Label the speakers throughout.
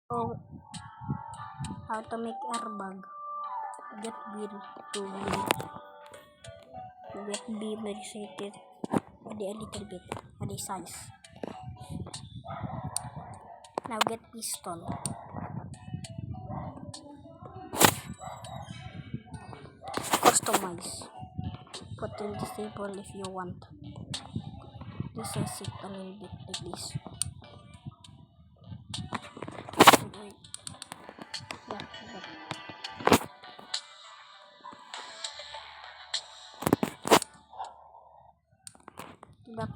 Speaker 1: Oh, how to make airbag. Get wheel to wheel. Get be reset a little bit, the size. Now get piston. Customize. Put in the table if you want. This is it a little bit like this. That.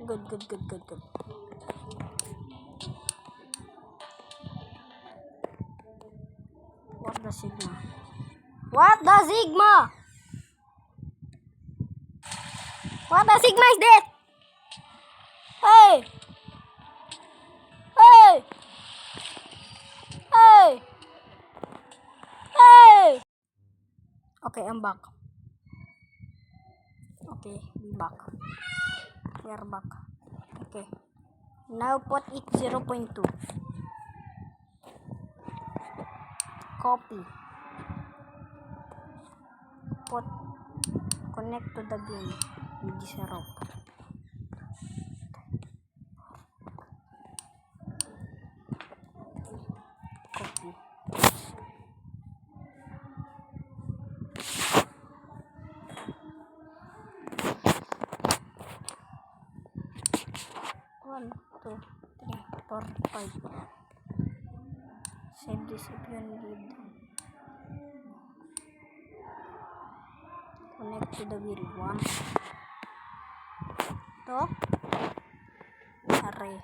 Speaker 1: Good. What the Sigma? What the Sigma? What the Sigma is that? Hey! Hey! Hey! Hey! Okay, I'm back. Okay, we back. We are back. Okay. Now put it 0.2. Copy. Connect to the game with this rope. Copy. One, two, three, 4, 5. Save this if you need. Connect to the wheel. 1, 2, array.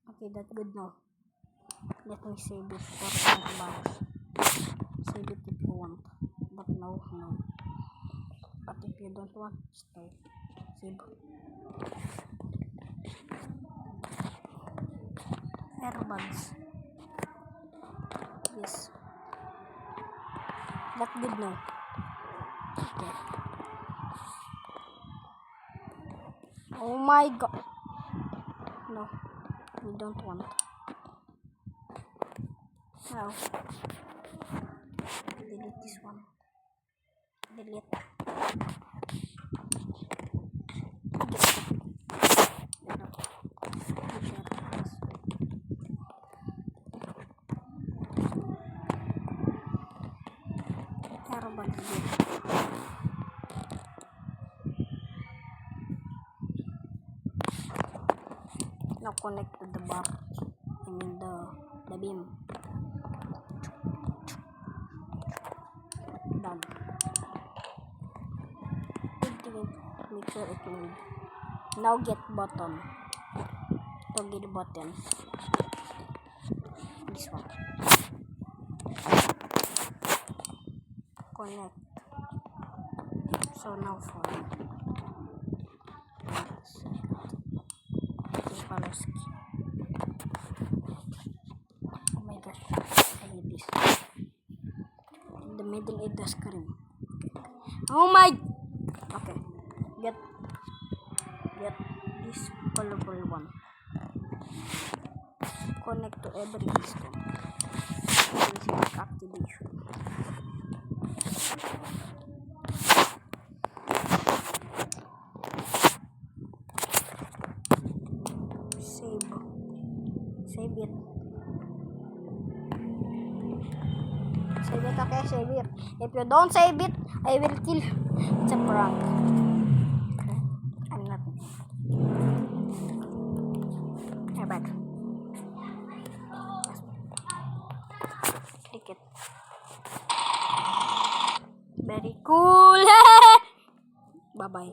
Speaker 1: Okay, that's good now. Let me save it for box. Save it if you want, but no. But if you don't want, stay. Save. Airbags. Yes. That's good now. Okay. Oh my god. No, we don't want. Now, delete this one. Delete. Now connect to the bar. I mean the beam. Done. Make sure it moves. Now get button. Toggle button. This one. Connect. So now for oh my gosh, I hate this. In the middle it does scream. Oh my. Okay, get this colorful one. Connect to every piston. Activation. Save it. Save it, okay? Save it. If you don't save it, I will kill you. It's a prank. Okay. I'm not. I'm back. Click it. Very cool.